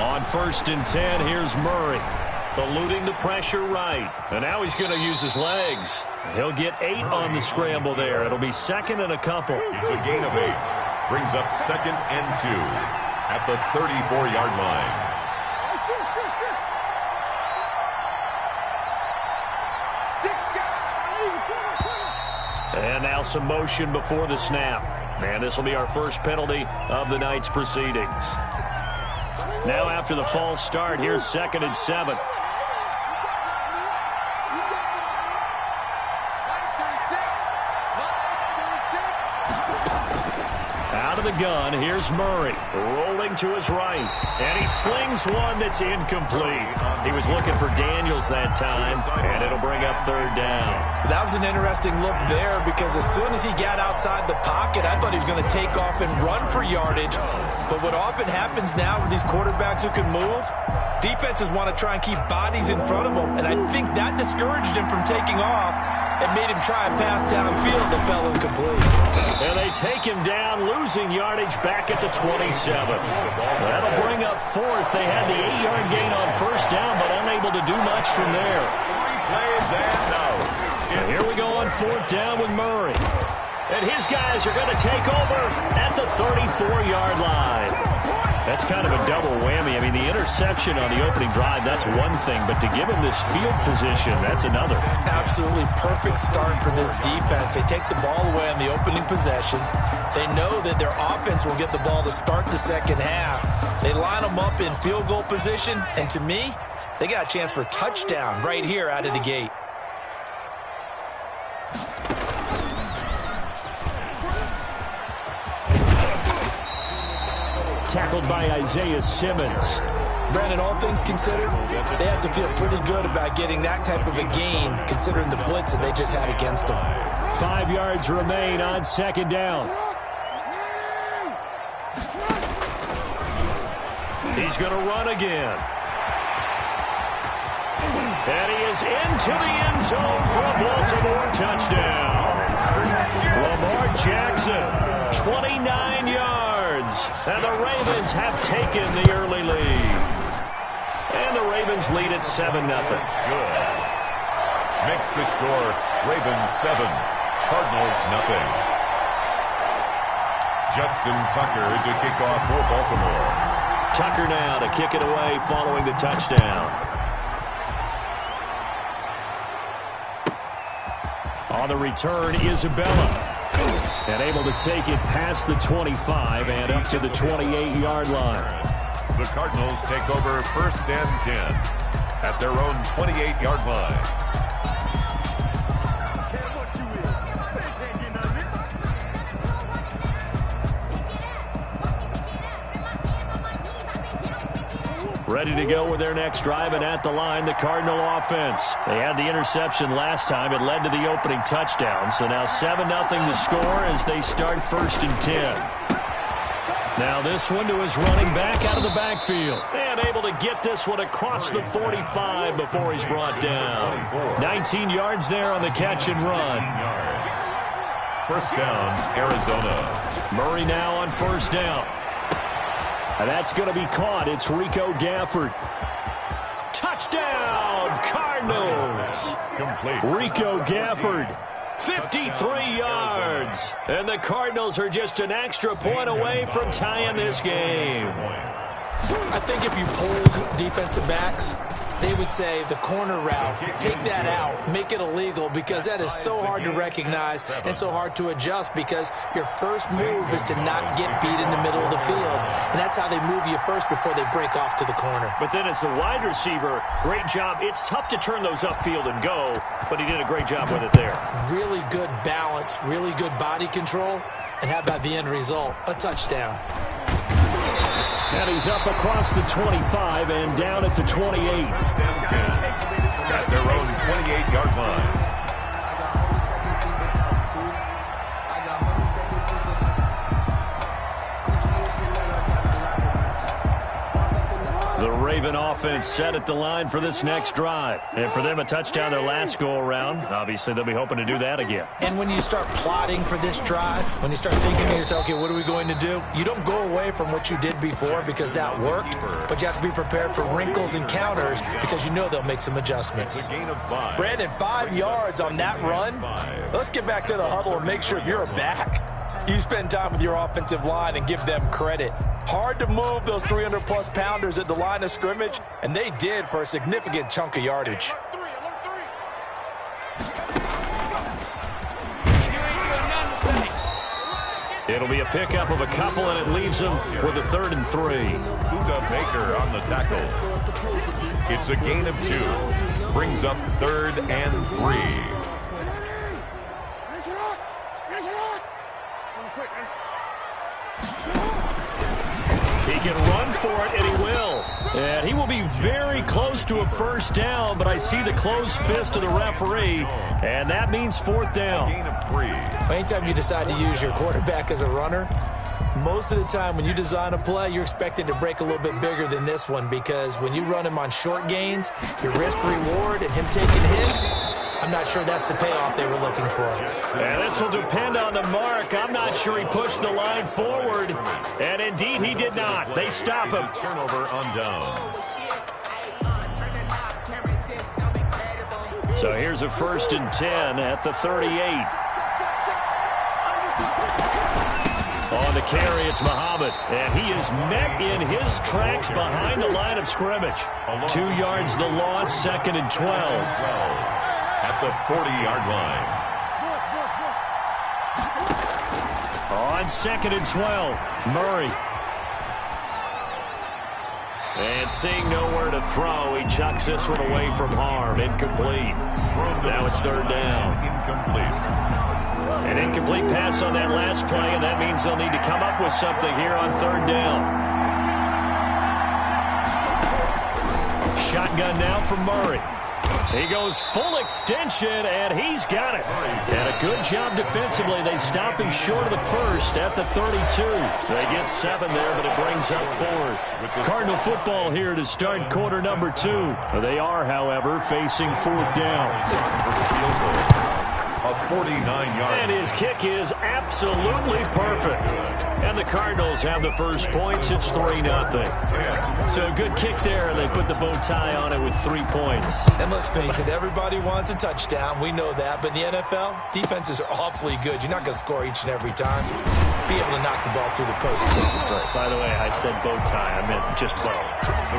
On 1st and 10, here's Murray. Eluding the pressure right. And now he's going to use his legs. He'll get 8 on the scramble there. It'll be second and a couple. It's a gain of 8. Brings up 2nd and 2 at the 34-yard line. And now some motion before the snap. And this will be our first penalty of the night's proceedings. Now after the false start, here's 2nd and 7. Out of the gun, here's Murray, rolling to his right, and he slings one that's incomplete. He was looking for Daniels that time, and it'll bring up 3rd down. That was an interesting look there because as soon as he got outside the pocket, I thought he was going to take off and run for yardage. But what often happens now with these quarterbacks who can move, defenses want to try and keep bodies in front of them, and I think that discouraged him from taking off and made him try a pass downfield that fell incomplete. And they take him down, losing yardage back at the 27. That'll bring up 4th. They had the 8-yard gain on 1st down, but unable to do much from there. And here we go on 4th down with Murray. And his guys are going to take over at the 34-yard line. That's kind of a double whammy. I mean, the interception on the opening drive, that's one thing, but to give him this field position, that's another. Absolutely perfect start for this defense. They take the ball away on the opening possession. They know that their offense will get the ball to start the second half. They line them up in field goal position, and to me, they got a chance for a touchdown right here out of the gate. Tackled by Isaiah Simmons. Brandon, all things considered, they have to feel pretty good about getting that type of a gain, considering the blitz that they just had against them. 5 yards remain on 2nd down. He's going to run again. And he is into the end zone for a Baltimore touchdown. Lamar Jackson, 29 yards. And the Ravens have taken the early lead. And the Ravens lead at 7-0. Good. Makes the score Ravens 7, Cardinals nothing. Justin Tucker to kick off for Baltimore. Tucker now to kick it away following the touchdown. On the return, Isabella. And able to take it past the 25 and up to the 28-yard line. The Cardinals take over 1st and 10 at their own 28-yard line. Ready to go with their next drive, and at the line, the Cardinal offense. They had the interception last time. It led to the opening touchdown. So now 7-0 to score as they start 1st and 10. Now this one to his running back out of the backfield. And able to get this one across the 45 before he's brought down. 19 yards there on the catch and run. 1st down, Arizona. Murray now on 1st down. And that's going to be caught. It's Rico Gafford. Touchdown, Cardinals. Complete. Rico Gafford, 53 yards. And the Cardinals are just an extra point away from tying this game. I think if you polled defensive backs, they would say the corner route, take that out, make it illegal, because that is so hard to recognize and so hard to adjust, because your first move is to not get beat in the middle of the field. And that's how they move you first before they break off to the corner. But then as the wide receiver, great job. It's tough to turn those upfield and go, but he did a great job with it there. Really good balance, really good body control, and how about the end result? A touchdown. And he's up across the 25 and down at the 28. At their own 28-yard line. The Raven offense set at the line for this next drive. And for them, a touchdown their last go-around. Obviously, they'll be hoping to do that again. And when you start plotting for this drive, when you start thinking to yourself, okay, what are we going to do? You don't go away from what you did before because that worked, but you have to be prepared for wrinkles and counters because you know they'll make some adjustments. Brandon, 5 yards on that run. Let's get back to the huddle and make sure if you're a back, you spend time with your offensive line and give them credit. Hard to move those 300-plus pounders at the line of scrimmage, and they did for a significant chunk of yardage. It'll be a pickup of a couple, and it leaves them with a 3rd and 3. Buda Baker on the tackle. It's a gain of 2. Brings up 3rd and 3. He can run for it, and he will. And he will be very close to a first down, but I see the closed fist of the referee, and that means 4th down. Gain of 3. Anytime you decide to use your quarterback as a runner, most of the time when you design a play, you're expected to break a little bit bigger than this one because when you run him on short gains, your risk-reward and him taking hits, I'm not sure that's the payoff they were looking for. And this will depend on the mark. I'm not sure he pushed the line forward. And indeed, he did not. They stop him. Turnover on downs. So here's a 1st and 10 at the 38. On the carry, it's Muhammad. And he is met in his tracks behind the line of scrimmage. 2 yards the loss, 2nd and 12. At the 40-yard line. On 2nd and 12, Murray. And seeing nowhere to throw, he chucks this one away from harm. Incomplete. Now it's 3rd down. Incomplete. An incomplete pass on that last play, and that means they'll need to come up with something here on 3rd down. Shotgun now from Murray. He goes full extension, and he's got it. And a good job defensively. They stop him short of the first at the 32. They get 7 there, but it brings up 4th. Cardinal football here to start quarter number 2. They are, however, facing 4th down. A 49-yard. And his kick is absolutely perfect. And the Cardinals have the first points. It's 3-0. So a good kick there. They put the bow tie on it with 3 points. And let's face it, everybody wants a touchdown. We know that. But in the NFL, defenses are awfully good. You're not going to score each and every time. Be able to knock the ball through the post and take the throw. By the way, I said bow tie. I meant just bow.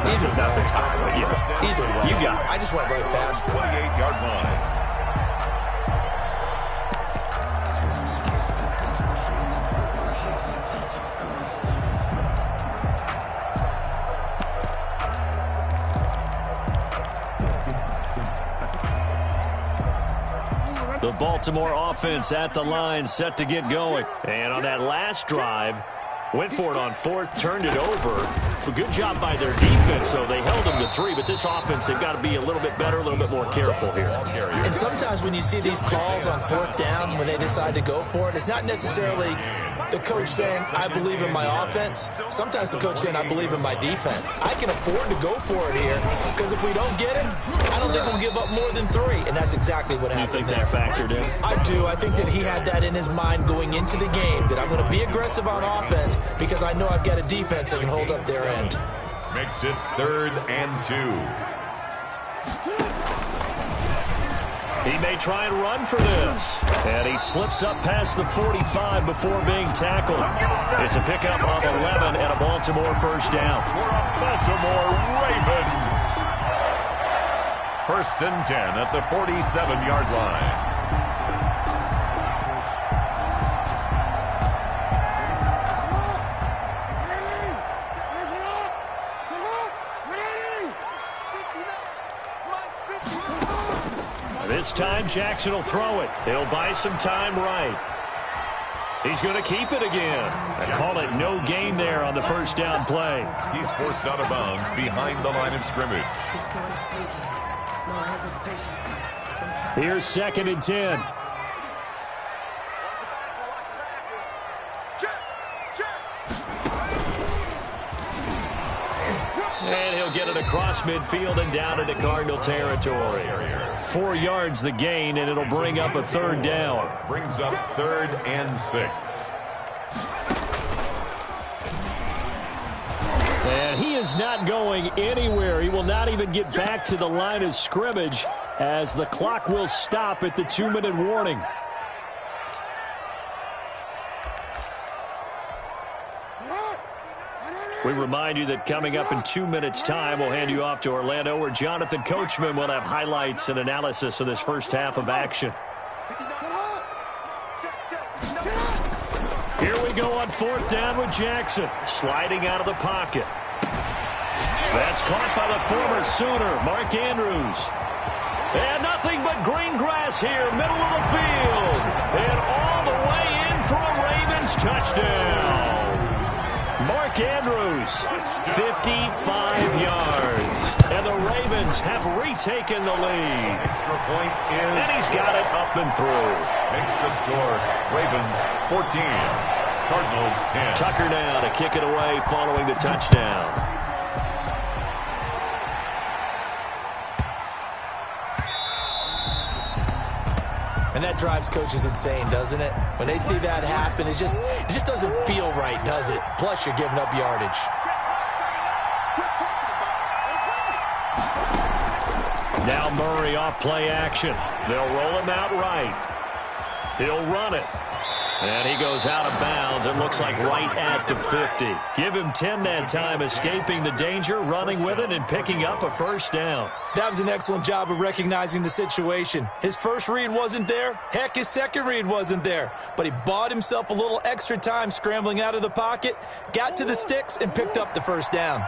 Not the tie, but yeah. Either way. You got it. I just went right past it. 28-yard line. The Baltimore offense at the line, set to get going. And on that last drive, went for it on 4th, turned it over. A good job by their defense, though. They held them to 3, but this offense, they've got to be a little bit better, a little bit more careful here. And sometimes when you see these calls on 4th down, when they decide to go for it, it's not necessarily the coach saying, I believe in my offense. Sometimes the coach saying, I believe in my defense. I can afford to go for it here because if we don't get him, I don't think we'll give up more than 3. And that's exactly what happened there. You think that factored in? I do. I think that he had that in his mind going into the game, that I'm going to be aggressive on offense because I know I've got a defense that can hold up their end. Makes it 3rd and 2. He may try and run for this. And he slips up past the 45 before being tackled. It's a pickup of 11 and a Baltimore first down. Baltimore Raven. 1st and 10 at the 47-yard line. This time, Jackson will throw it. He'll buy some time right. He's going to keep it again. I call it no gain there on the first down play. He's forced out of bounds behind the line of scrimmage. Here's 2nd and 10. And he'll get it across midfield and down into Cardinal territory. 4 yards the gain, and it'll bring up a third down. Brings up 3rd and 6. And he is not going anywhere. He will not even get back to the line of scrimmage as the clock will stop at the 2-minute warning. We remind you that coming up in 2 minutes' time, we'll hand you off to Orlando, where Jonathan Coachman will have highlights and analysis of this first half of action. Here we go on 4th down with Jackson, sliding out of the pocket. That's caught by the former Sooner, Mark Andrews. And nothing but green grass here, middle of the field. And all the way in for a Ravens touchdown. Mark Andrews, 55 yards. And the Ravens have retaken the lead. Extra point is... And he's got it up and through. Makes the score Ravens 14, Cardinals 10. Tucker now to kick it away following the touchdown. And that drives coaches insane, doesn't it? When they see that happen, it just doesn't feel right, does it? Plus, you're giving up yardage. Now Murray off play action. They'll roll him out right. He'll run it. And he goes out of bounds. It looks like right at the 50. Give him 10 that time, escaping the danger, running with it, and picking up a first down. That was an excellent job of recognizing the situation. His first read wasn't there. Heck, his second read wasn't there. But he bought himself a little extra time scrambling out of the pocket, got to the sticks, and picked up the first down.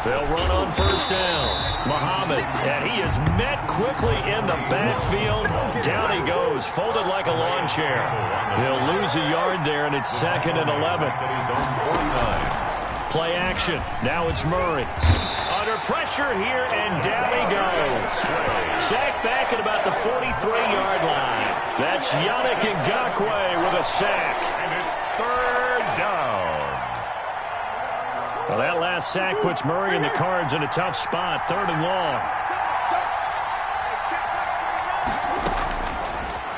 They'll run on first down. Muhammad, and he is met quickly in the backfield. Down he goes, folded like a lawn chair. He'll lose a yard there, and it's 2nd and 11. Play action. Now it's Murray. Under pressure here, and down he goes. Sacked back at about the 43-yard line. That's Yannick Ngakoue with a sack. And it's 3rd down. Well, that last sack puts Murray and the Cards in a tough spot, 3rd and long.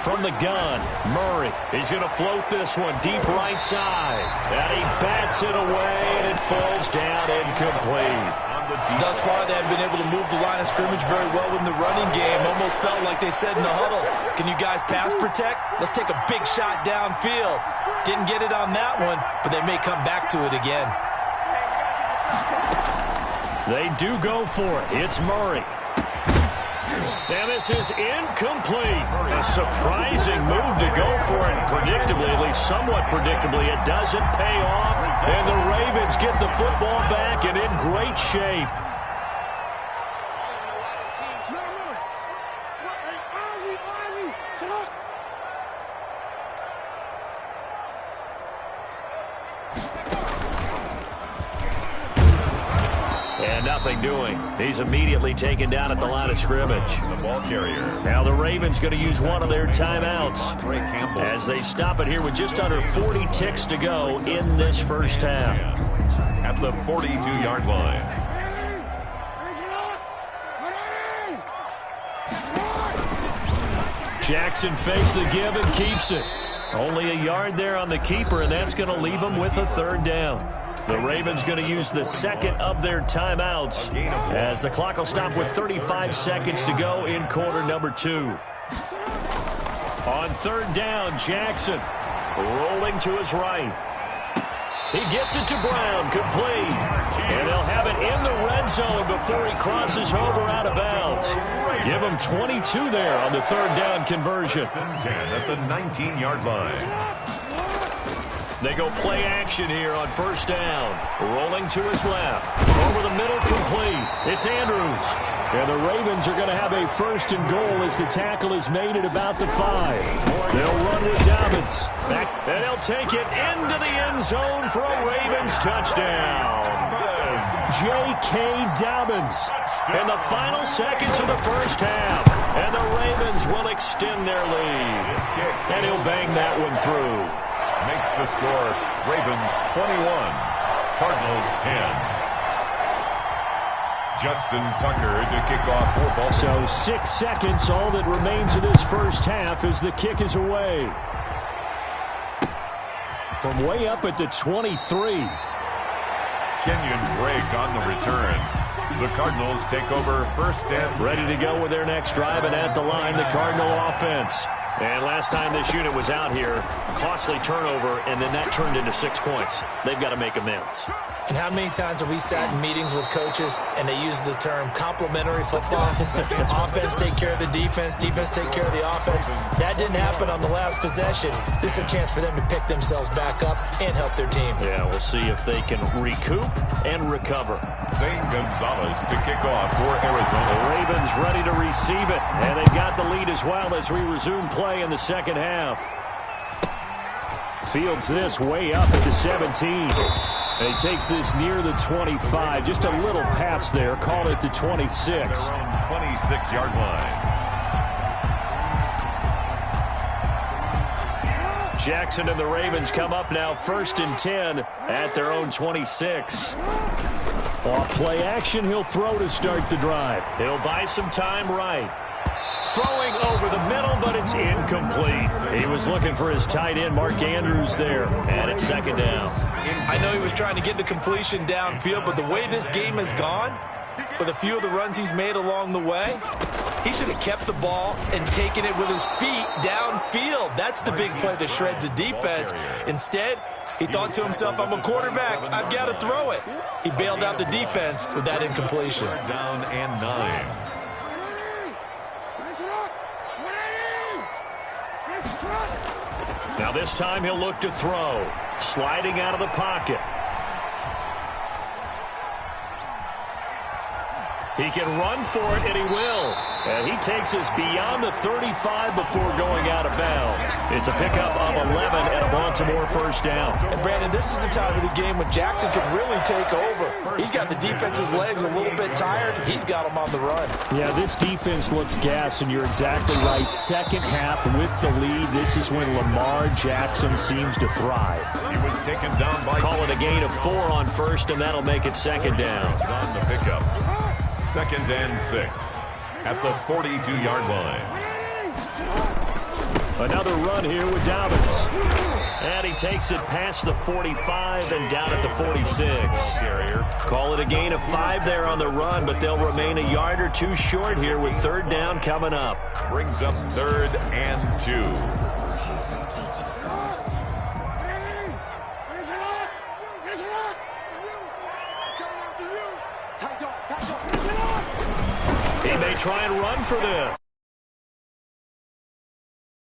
From the gun, Murray. He's going to float this one deep right side. And he bats it away, and it falls down incomplete. Thus far, they have been able to move the line of scrimmage very well in the running game. Almost felt like they said in the huddle, can you guys pass protect? Let's take a big shot downfield. Didn't get it on that one, but they may come back to it again. They do go for it. It's Murray. And this is incomplete. A surprising move to go for it. Predictably, at least somewhat predictably, it doesn't pay off. And the Ravens get the football back and in great shape. And nothing doing. He's immediately taken down at the line of scrimmage. The ball carrier. Now the Ravens going to use one of their timeouts as they stop it here with just under 40 ticks to go in this first half. At the 42-yard line. Jackson fakes the give and keeps it. Only a yard there on the keeper, and that's going to leave him with a 3rd down. The Ravens going to use the second of their timeouts as the clock will stop with 35 seconds to go in quarter number 2. On 3rd down, Jackson rolling to his right. He gets it to Brown, complete. And they'll have it in the red zone before he crosses over out of bounds. Give him 22 there on the 3rd down conversion. 10 at the 19-yard line. They go play action here on first down. Rolling to his left. Over the middle, complete. It's Andrews. And the Ravens are going to have a 1st and goal as the tackle is made at about the 5. They'll run with Dobbins. And they'll take it into the end zone for a Ravens touchdown. J.K. Dobbins. In the final seconds of the first half. And the Ravens will extend their lead. And he'll bang that one through. Makes the score Ravens 21, Cardinals 10. Justin Tucker to kick off for Baltimore. So 6 seconds, all that remains of this first half as the kick is away. From way up at the 23. Kenyon Drake on the return. The Cardinals take over first and ready to go with their next drive, and at the line, the Cardinal offense. And last time this unit was out here, costly turnover, and then that turned into 6 points. They've got to make amends. And how many times have we sat in meetings with coaches and they use the term complementary football? Offense take care of the defense, defense take care of the offense. That didn't happen on the last possession. This is a chance for them to pick themselves back up and help their team. Yeah, we'll see if they can recoup and recover. Zane Gonzalez to kick off for Arizona. The Ravens ready to receive it, and they've got the lead as well as we resume play in the second half. Fields this way up at the 17. He takes this near the 25. Just a little pass there. Call it the 26. 26-yard line. Jackson and the Ravens come up now 1st and 10 at their own 26. Off play action, he'll throw to start the drive. He'll buy some time right. Throwing over the middle, but it's incomplete. He was looking for his tight end, Mark Andrews, there. And it's 2nd down. I know he was trying to get the completion downfield, but the way this game has gone, with a few of the runs he's made along the way, he should have kept the ball and taken it with his feet downfield. That's the big play that shreds the defense. Instead, he thought to himself, I'm a quarterback. I've got to throw it. He bailed out the defense with that incompletion. Down and 9. Now this time he'll look to throw. Sliding out of the pocket. He can run for it, and he will. And he takes us beyond the 35 before going out of bounds. It's a pickup of 11 and a Baltimore first down. And, Brandon, this is the time of the game when Jackson can really take over. He's got the defense's legs a little bit tired. He's got them on the run. Yeah, this defense looks gassed, and you're exactly right. Second half with the lead, this is when Lamar Jackson seems to thrive. He was taken down by... Call it a gain of 4 on first, and that'll make it 2nd down. On the pickup. 2nd and 6 at the 42-yard line. Another run here with Dobbins. And he takes it past the 45 and down at the 46. Call it a gain of 5 there on the run, but they'll remain a yard or 2 short here with 3rd down coming up. Brings up 3rd and 2. He may try and run for this.